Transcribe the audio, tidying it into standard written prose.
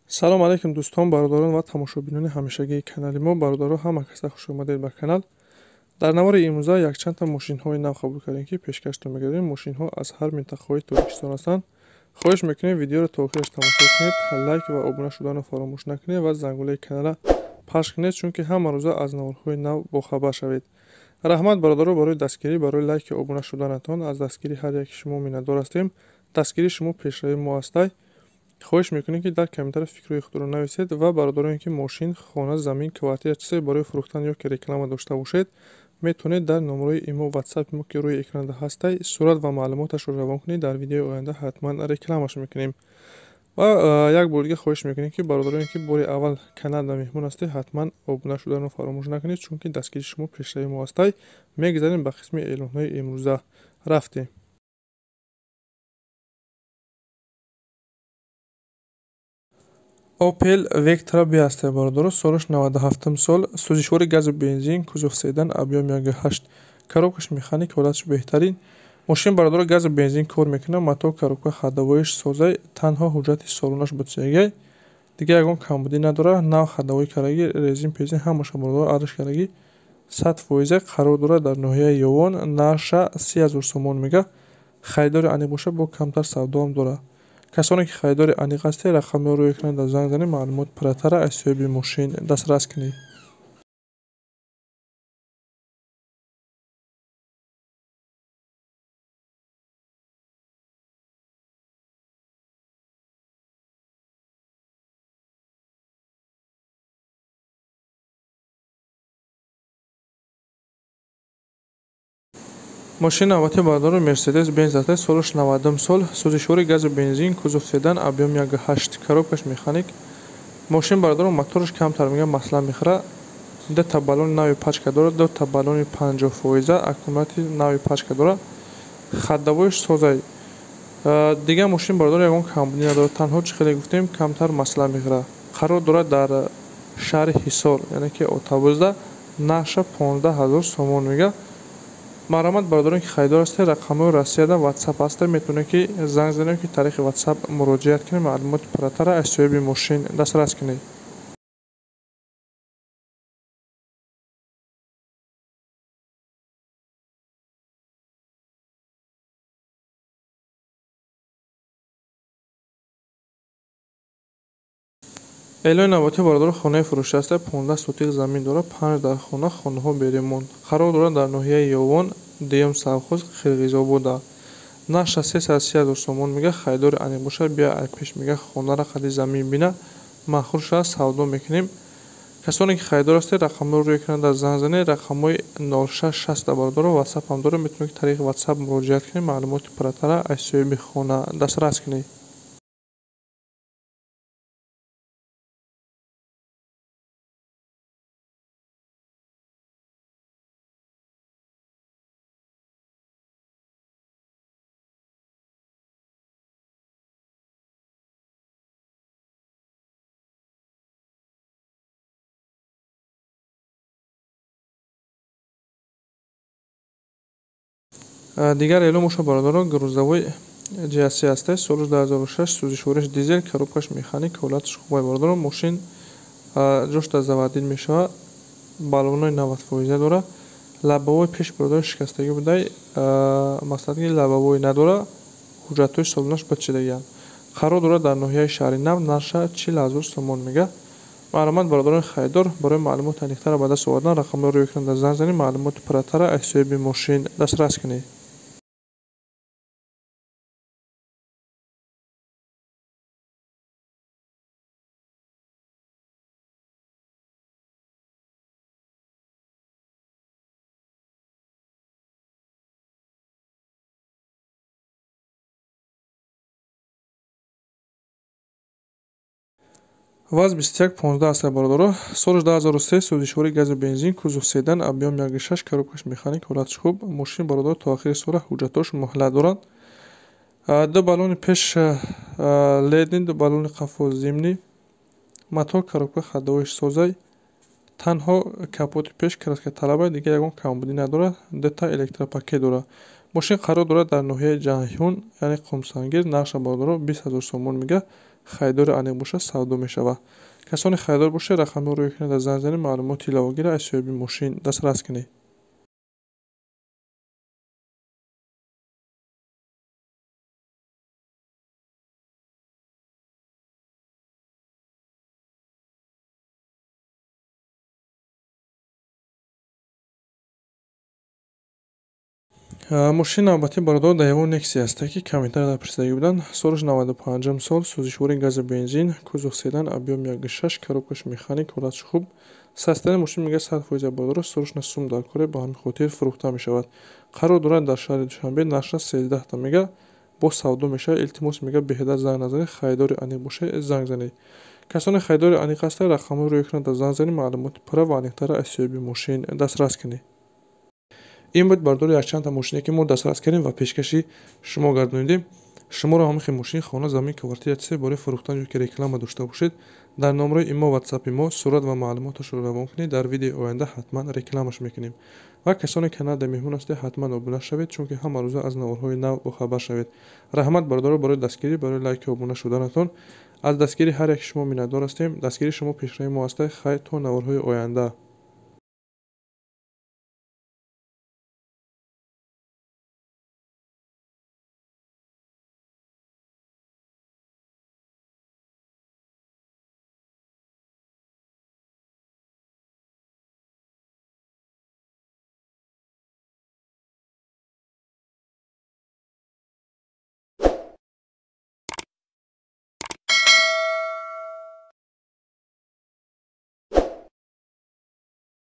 салом алейкум дӯстон, бародарон ва тамошобинони ҳамешагии канали мо. Бародаро, ҳама каса хушомадед ба канал. Дар навори имрӯза якчандта мошинҳои нав қабул кардем, ки пешкаштон мекардем. Мошинҳо аз ҳар минтақаҳои Тоҷикистон ҳастанд. хоҳиш мекунем видеоро то охираш тамошо кунед, лайк ва обуна шуданро фаромӯш накунед ва зангулаи канала пахш кунед, чунки ҳама рӯза аз наворҳои нав бохабар шавед. раҳмат бародаро барои дастгирӣ, барои лайки обуна шуданатон. Аз дастгирии ҳар яки шумо миннатдор ҳастем. Дастгирии шумо пешравии мо ҳастай. хоҳиш мекунем ки дар комментария фикрҳои худро нависед ва бародароне ки мошин, хона, замин, квартира чизе барои фурӯхтан ё ки реклама дошта бошед, метавонед дар номерои имо ватсапи мо ки рӯи экранда ҳастай сурат ва маълумоташро равон кунед. Дар видеои оянда ҳатман рекламаш мекунем. ва як бор дига хоҳиш мекунем ки бародароне ки бори аввал каналда меҳмон ҳастед, ҳатман обуна шуданро фаромӯш накунед, чунки дастгирии шумо пешравии мо ҳастай. Мегзарем ба қисми эълонҳои имрӯза. рафтем. Opel Vectra B аст бародаро, солаш 97 сол, сӯзишвори газу бензин, кузов седан, объем 1.8, коробкаш механик, ҳолаташ беҳтарин. мошин бародаро газу бензин кор мекунад, матоъ коробка ходовоиш созай, танҳо ҳуҷҷати солонаш бутсягай, дига ягон камбудӣ надорад, нав ходовои карагӣ, резин пезин ҳамаша бародаро арзиш карагӣ 100% қарор дорад дар ноҳияи Ёвон, нарша 30,000 сомон мегӯяд. харидори аниқ боша бо камтар савдоам дорад. касоне ки харидори аниқ ҳастед, рақамҳои рӯи экранда занг занед, маълумоти пурратара аз соҳиби мошин дастрас кунед. мошини навбатӣ бародаро Mercedes Benz аст, солаш 90 сол, сӯзишвори газу бензин, кузов седан, объем 1.8, коробкаш механик. мошин бародаро мотораш камтар мегӯяд масъала мехӯрад. дута баллони нави пачка дорад, дута баллони 50%, аккумулятори нави пачка дорад, ходовоиш созай. дига мошин бародаро ягон камбудӣ надорад, танҳо чӣ хеле гуфтем камтар масъала мехӯрад. қарор дорад дар шаҳри Ҳисор, яъне ки Отавузда, нарша 15,000 сомон мегӯяд. марҳамат бародароне ки харидор ҳастед, рақамҳои Россияда ватсап аст, метавонед ки занг занед ки тариқи ватсап муроҷиат кунед, маълумоти пурратара аз соҳиби мошин дастрас кунед. эълони навбатӣ бародаро хонаи фурӯшӣ аст, 15 сотиқ замин дорад, 5 дар хона, хонаҳо беремонт. қарор дорад дар ноҳияи Ёвон, дуюм совхоз, Қирғизобод. нарша 330,000 сомон мегӯяд. харидори аниқ бошад, биё аз пеш мегӯяд хонара қади замин бинад, махур шуда савдо мекунем. касоне ки харидор ҳастед, рақамҳои рӯи экранда занг занед, рақамҳои 0660 бародаро ватсапам дорад, метавонед ки тариқи ватсап муроҷиат кунед, маълумоти пурратара аз соҳиби хона дастрас кунед. дигар эълон боша бародаро, грузовой GSC аст, солаш 2006, сӯзишвориш дизел, коробкаш механик, ҳолаташ хуб бародаро. мошин ҷошта заводил мешавад, баллонои 90% дорад, лаббовои пеш бародаро шикастагӣ будай, мақсад ки лаббовое надорад, ҳуҷҷатҳои солонаш бачидагианд. қарор дорад дар ноҳияи шаҳри Нав, нарша 40,000 сомон мегӯяд. марҳамат бародарони харидор, барои маълумоти аниқтар ба даст овардан рақамҳои рӯи экранда занг занед, маълумоти пурратара аз соҳиби мошин дастрас кунед. ВАЗ 2115 аст бародаро, солаш 2003, сӯзишвори газу бензин, кузов седан, объем 1.6, коробкаш механик, ҳолаташ хуб. мошин бародаро то охири сола ҳуҷҷатош муҳлат дорад. ду баллони пеш ледни, ду баллони қафо зимнӣ, матоъ коробка ходовоиш созай, танҳо капоти пеш краскаталабай, дига ягон камбудӣ надорад, дута электропакет дорад. мошин қарор дорад дар ноҳияи Ҷаҳон, яъне Қумсангир, нарша бародаро 20,000 сомон мегӯяд. хайдори аниқ боша савдо мешавад. касоне хайдор бошед рақамҳоро рӯй кунед, занг занед, маълумоти иловагиро аз соҳиби мошин дастрас кунед. мошини навбатӣ бародаро Daewoo Nexia аст ки камтар дар пурсидагӣ буданд. солаш 95 сол, сӯзишвори гази бензин, кузов седан, объем 1.6, коробкаш механик, ҳолатш хуб. састани мошин мегӯяд 100% бародаро солаш на сум дар коре, ба ҳамин хотир фурӯхта мешавад. қарор дорад дар шаҳри Душанбе, нашра 13 та мега, бо савдо мешавад. илтимос мегӯяд беҳадар занг назанед, хайдори аниқ бошед, занг занед. касоне хайдори аниқ ҳастанд, рақамҳоро рӯй кунед, занг занед, маълумоти пурра ва аниқтара аз соҳиби мошин дастрас кунед. ин буд бардори якчанд та мошине ки мо дастрас кардем ва пешкаши шумо гардонидем. шуморо ҳамихи мошин, хона, замин, квартира чизе бори фурӯхтан ё ки реклама дошта бошед, дар номарои имо ватсапи мо сурат ва маълумоташро равон кунед. дар видеои оянда ҳатман рекламаш мекунем. ва касоне каналда меҳмон ҳастед, ҳатман обуна шавед, чунки ҳама рӯза аз наворҳои нав бохабар шавед. раҳмат бародаро барои дастгирӣ, барои лайки обуна шуданатон. аз дастгири ҳар яки шумо миннатдор ҳастем. дастгири шумо пешраи мо аст. хайр то наворҳои оянда.